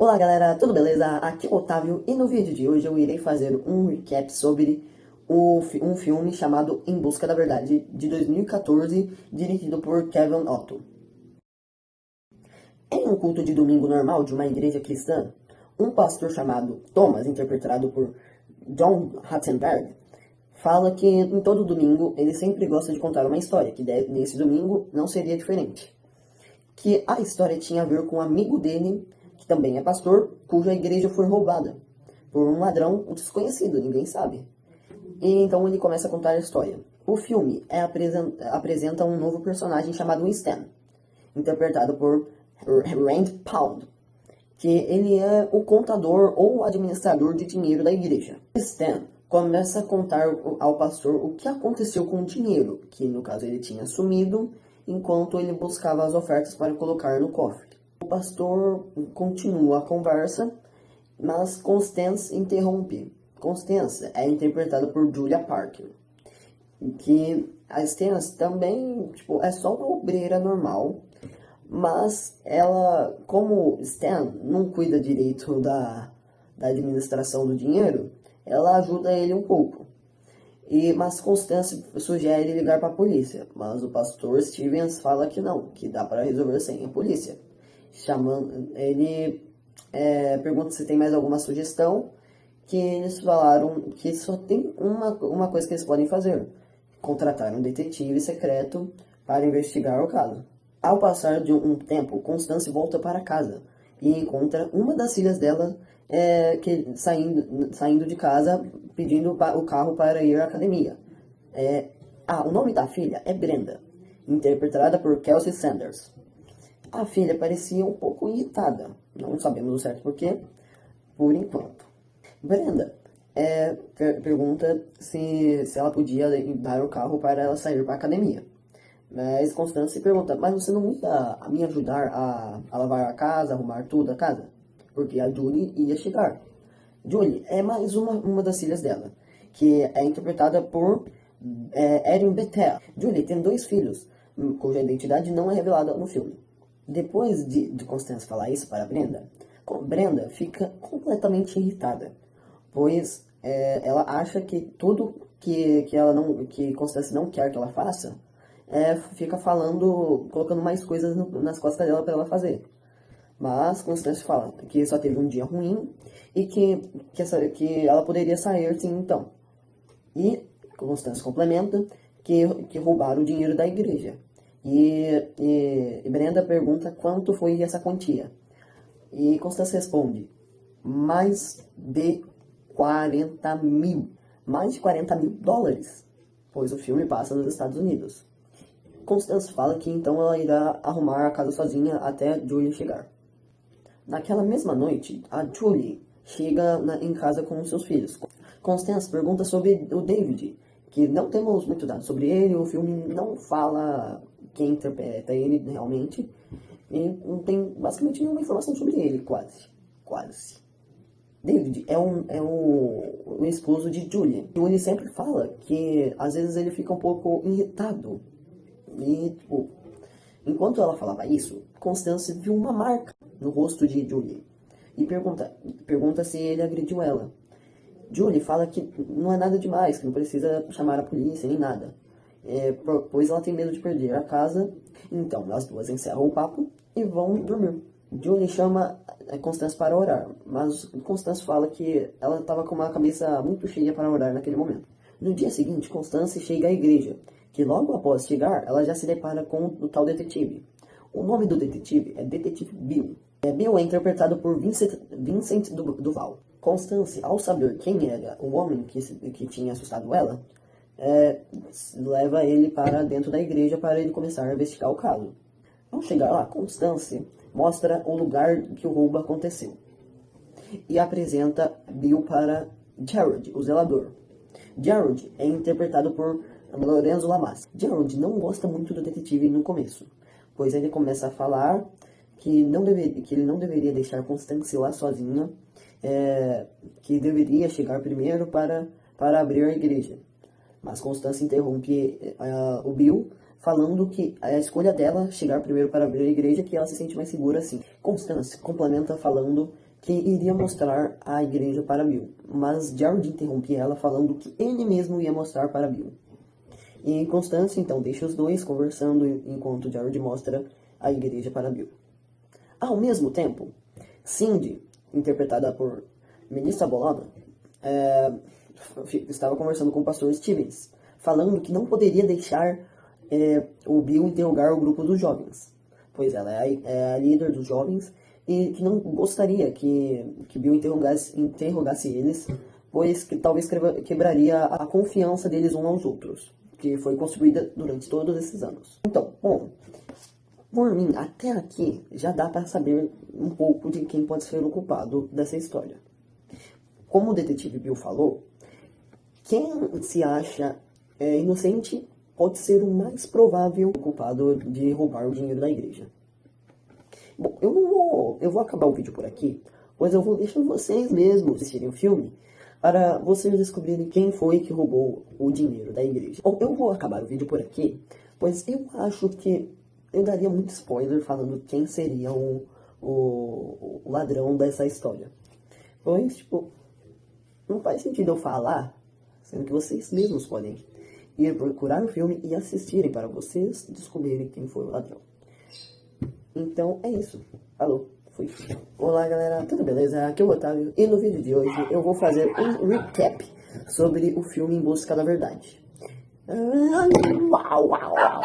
Olá galera, tudo beleza? Aqui é o Otávio e no vídeo de hoje eu irei fazer um recap sobre um filme chamado Em Busca da Verdade, de 2014, dirigido por Kevin Otto. Em um culto de domingo normal de uma igreja cristã, um pastor chamado Thomas, interpretado por John Ratzenberg, fala que em todo domingo ele sempre gosta de contar uma história, que nesse domingo não seria diferente. Que a história tinha a ver com um amigo dele, que também é pastor, cuja igreja foi roubada por um ladrão desconhecido, ninguém sabe. E então ele começa a contar a história. O filme apresenta um novo personagem chamado Stan, interpretado por Rand Pound, que ele é o contador ou administrador de dinheiro da igreja. Stan começa a contar ao pastor o que aconteceu com o dinheiro, que no caso ele tinha sumido, enquanto ele buscava as ofertas para colocar no cofre. O pastor continua a conversa, mas Constance interrompe. Constance é interpretada por Julia Parker, que a Constance também é só uma obreira normal, mas ela, como Stan não cuida direito da administração do dinheiro, ela ajuda ele um pouco. Mas Constance sugere ligar para a polícia, mas o pastor Stevens fala que não, que dá para resolver sem a polícia. Ele pergunta se tem mais alguma sugestão, que eles falaram que só tem uma coisa que eles podem fazer: contratar um detetive secreto para investigar o caso. Ao passar de um tempo, Constance volta para casa e encontra uma das filhas dela saindo de casa, pedindo o carro para ir à academia. O nome da filha é Brenda, interpretada por Kelsey Sanders. A filha parecia um pouco irritada, não sabemos o certo porquê, por enquanto. Brenda pergunta se ela podia dar o carro para ela sair para a academia. Mas Constance pergunta: mas você não ia me ajudar a lavar a casa, arrumar tudo a casa? Porque a Julie ia chegar. Julie é mais uma das filhas dela, que é interpretada por Erin Bethel. Julie tem 2 filhos, cuja identidade não é revelada no filme. Depois de Constance falar isso para Brenda, Brenda fica completamente irritada, pois ela acha que tudo que Constance não quer que ela faça, fica colocando mais coisas nas costas dela para ela fazer. Mas Constance fala que só teve um dia ruim e que ela poderia sair sim então. E Constance complementa que roubaram o dinheiro da igreja. E Brenda pergunta quanto foi essa quantia. E Constance responde: mais de 40 mil. Mais de 40 mil dólares, pois o filme passa nos Estados Unidos. Constance fala que então ela irá arrumar a casa sozinha até Julie chegar. Naquela mesma noite, a Julie chega em casa com seus filhos. Constance pergunta sobre o David, que não temos muito dados sobre ele, o filme não fala quem interpreta ele realmente, e não tem basicamente nenhuma informação sobre ele, quase. David é o esposo de Julie. Julie sempre fala que às vezes ele fica um pouco irritado. E, enquanto ela falava isso, Constance viu uma marca no rosto de Julie e pergunta se ele agrediu ela. Julie fala que não é nada demais, que não precisa chamar a polícia nem nada, pois ela tem medo de perder a casa. Então as duas encerram o papo e vão dormir. Julie chama Constance para orar, mas Constance fala que ela estava com uma cabeça muito cheia para orar naquele momento. No dia seguinte, Constance chega à igreja, que logo após chegar, ela já se depara com o tal detetive. O nome do detetive é Detetive Bill. Bill é interpretado por Vincent Duval. Constance, ao saber quem era o homem que tinha assustado ela, leva ele para dentro da igreja para ele começar a investigar o caso. Ao chegar lá, Constance mostra o lugar que o roubo aconteceu e apresenta Bill para Jared, o zelador. Jared é interpretado por Lorenzo Lamas. Jared não gosta muito do detetive no começo, pois ele começa a falar que ele não deveria deixar Constance lá sozinha, que deveria chegar primeiro para abrir a igreja. Mas Constance interrompe o Bill, falando que a escolha dela chegar primeiro para abrir a igreja, que ela se sente mais segura assim. Constance complementa falando que iria mostrar a igreja para Bill, mas Jared interrompia ela falando que ele mesmo ia mostrar para Bill. E Constance então deixa os dois conversando enquanto Jared mostra a igreja para Bill. Ao mesmo tempo, Cindy, interpretada por Melissa Bolada, estava conversando com o pastor Stevens, falando que não poderia deixar o Bill interrogar o grupo dos jovens, pois ela é a líder dos jovens e que não gostaria que Bill interrogasse eles, pois que talvez quebraria a confiança deles uns aos outros, que foi construída durante todos esses anos. Então, bom, por mim, até aqui já dá para saber um pouco de quem pode ser o culpado dessa história. Como o detetive Bill falou, quem se acha inocente pode ser o mais provável culpado de roubar o dinheiro da igreja. Bom, eu vou acabar o vídeo por aqui, pois eu vou deixar vocês mesmos assistirem o filme para vocês descobrirem quem foi que roubou o dinheiro da igreja. Bom, eu vou acabar o vídeo por aqui, pois eu acho que eu daria muito spoiler falando quem seria o ladrão dessa história. Pois, tipo, não faz sentido eu falar, sendo que vocês mesmos podem ir procurar o filme e assistirem para vocês descobrirem quem foi o ladrão. Então é isso. Falou. Fui. Olá galera, tudo beleza? Aqui é o Otávio e no vídeo de hoje eu vou fazer um recap sobre o filme Em Busca da Verdade. Uau, uau, uau.